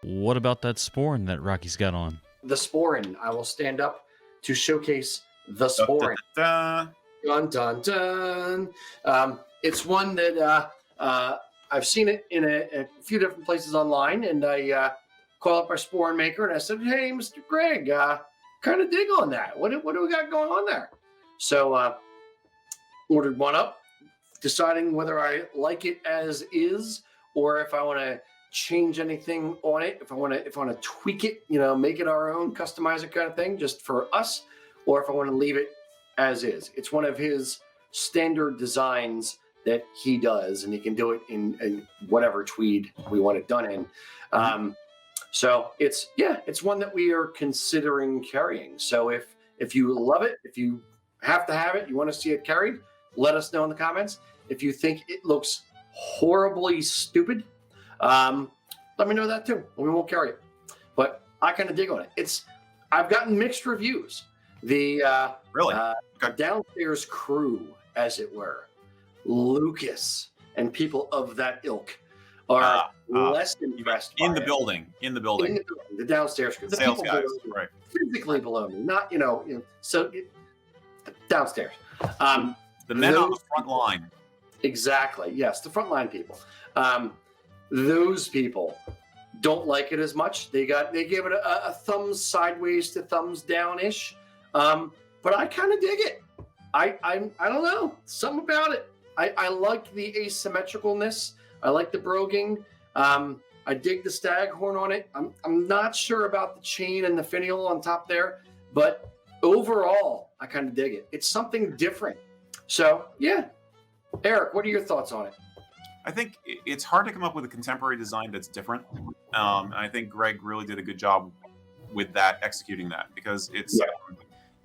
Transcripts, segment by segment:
What about that Sporran that Rocky's got on? The Sporran. I will stand up to showcase the Da, da, Sporran. da, da. Dun, dun, dun. It's one that I've seen it in a few different places online, and I called up our Sporran maker and I said, "Hey, Mr. Greg, kind of dig on that. What do we got going on there?" So ordered one up, deciding whether I like it as is or if I want to change anything on it, if I want to tweak it, make it our own, customize it kind of thing just for us, or if I want to leave it as is. It's one of his standard designs that he does, and he can do it in whatever tweed we want it done in. So it's one that we are considering carrying. So if you love it, if you have to have it, you want to see it carried, let us know in the comments. If you think it looks horribly stupid, let me know that too. We won't carry it. But I kind of dig on it. I've gotten mixed reviews. The Really? downstairs crew, as it were, Lucas and people of that ilk are less impressed. In the building. The downstairs crew. The Sales people guys, below me, right. physically below me, not so downstairs. The men on the front line. Exactly. Yes, the frontline people. Those people don't like it as much. They gave it a thumbs sideways to thumbs down ish. But I kind of dig it. I don't know, something about it. I like the asymmetricalness. I like the broguing. I dig the staghorn on it. I'm not sure about the chain and the finial on top there, but overall, I kind of dig it. It's something different. So yeah, Eric, what are your thoughts on it? I think it's hard to come up with a contemporary design that's different. And I think Greg really did a good job with that, executing that, because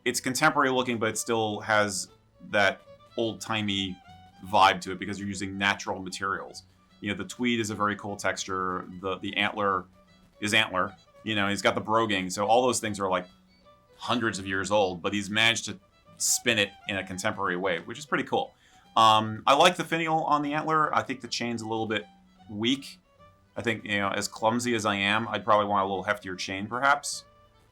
it's contemporary looking, but it still has that old-timey vibe to it because you're using natural materials. The tweed is a very cool texture. The antler is antler. He's got the broguing. So all those things are like hundreds of years old, but he's managed to spin it in a contemporary way, which is pretty cool. I like the finial on the antler. I think the chain's a little bit weak. I think, as clumsy as I am, I'd probably want a little heftier chain, perhaps.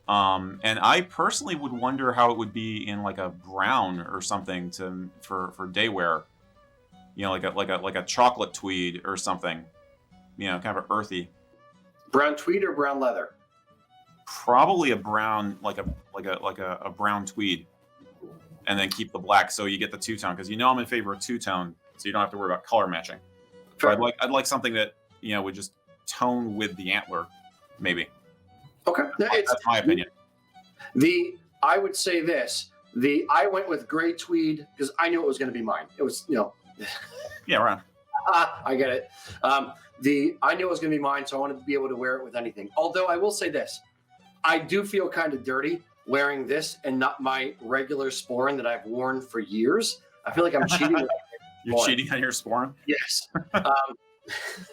And I personally would wonder how it would be in like a brown or something for day wear. Like a chocolate tweed or something. Kind of earthy. Brown tweed or brown leather? Probably a brown, like a brown tweed. And then keep the black so you get the two-tone, because I'm in favor of two-tone, so you don't have to worry about color matching. But I'd like something that would just tone with the antler, maybe. Okay, that's my opinion. I would say this: I went with gray tweed because I knew it was going to be mine. It was Yeah, right. I get it. I knew it was going to be mine, so I wanted to be able to wear it with anything. Although I will say this, I do feel kind of dirty wearing this and not my regular Sporran that I've worn for years. I feel like I'm cheating. You're cheating on your Sporran? Yes.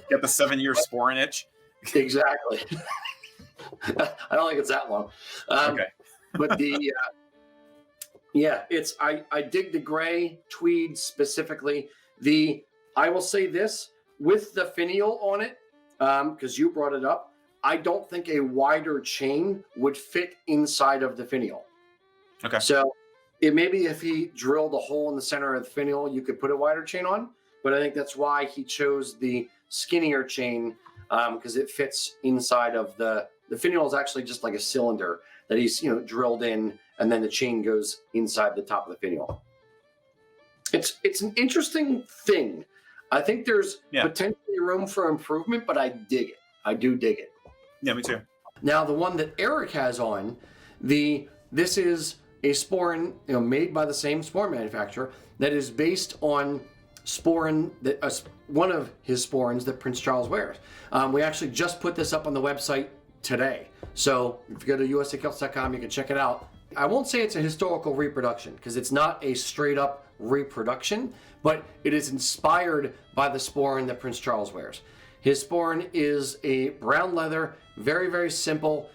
Get the 7-year Sporran itch? Exactly. I don't think it's that long. Okay. But I dig the gray tweed specifically. I will say this, with the finial on it, because you brought it up, I don't think a wider chain would fit inside of the finial. Okay. So maybe if he drilled a hole in the center of the finial, you could put a wider chain on. But I think that's why he chose the skinnier chain, because it fits inside of the finial is actually just like a cylinder that he's drilled in, and then the chain goes inside the top of the finial. It's an interesting thing. I think there's potentially room for improvement, but I dig it. I do dig it. Yeah, me too. Now, the one that Eric has on, this is a Sporran, made by the same Sporran manufacturer that is based on Sporran, one of his Sporrans that Prince Charles wears. We actually just put this up on the website today. So if you go to usakilts.com, you can check it out. I won't say it's a historical reproduction because it's not a straight up reproduction, but it is inspired by the Sporran that Prince Charles wears. His Sporran is a brown leather, very, very simple.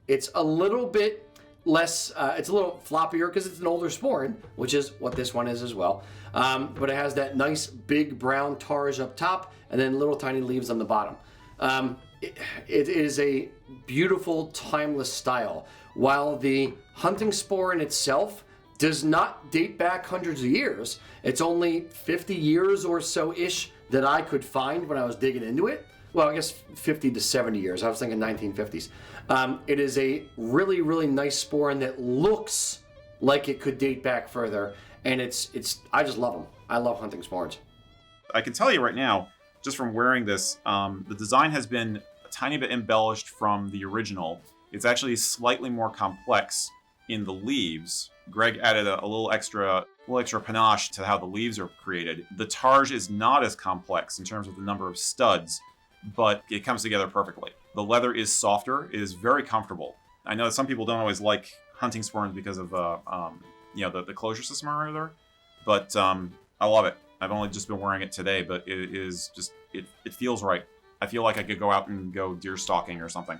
It's a little bit less, it's a little floppier because it's an older Sporran, which is what this one is as well. But it has that nice big brown targe up top and then little tiny leaves on the bottom. it is a beautiful, timeless style. While the hunting sporran itself does not date back hundreds of years, it's only 50 years or so-ish that I could find when I was digging into it. Well, I guess 50 to 70 years. I was thinking 1950s. It is a really, really nice sporran that looks like it could date back further, and I just love them. I love hunting sporrans. I can tell you right now, just from wearing this, the design has been a tiny bit embellished from the original. It's actually slightly more complex in the leaves. Greg added a little extra panache to how the leaves are created. The targe is not as complex in terms of the number of studs, but it comes together perfectly. The leather is softer. It is very comfortable. I know that some people don't always like hunting sporrans because of the closure system or other, but I love it. I've only just been wearing it today, but it is just it feels right. I feel like I could go out and go deer stalking or something.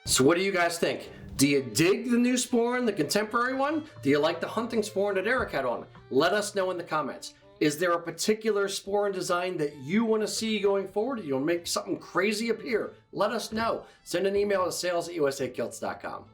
So what do you guys think? Do you dig the new sporran, the contemporary one? Do you like the hunting sporran that Eric had on? Let us know in the comments. Is there a particular sporran design that you want to see going forward? You want to make something crazy appear? Let us know. Send an email to sales@usakilts.com.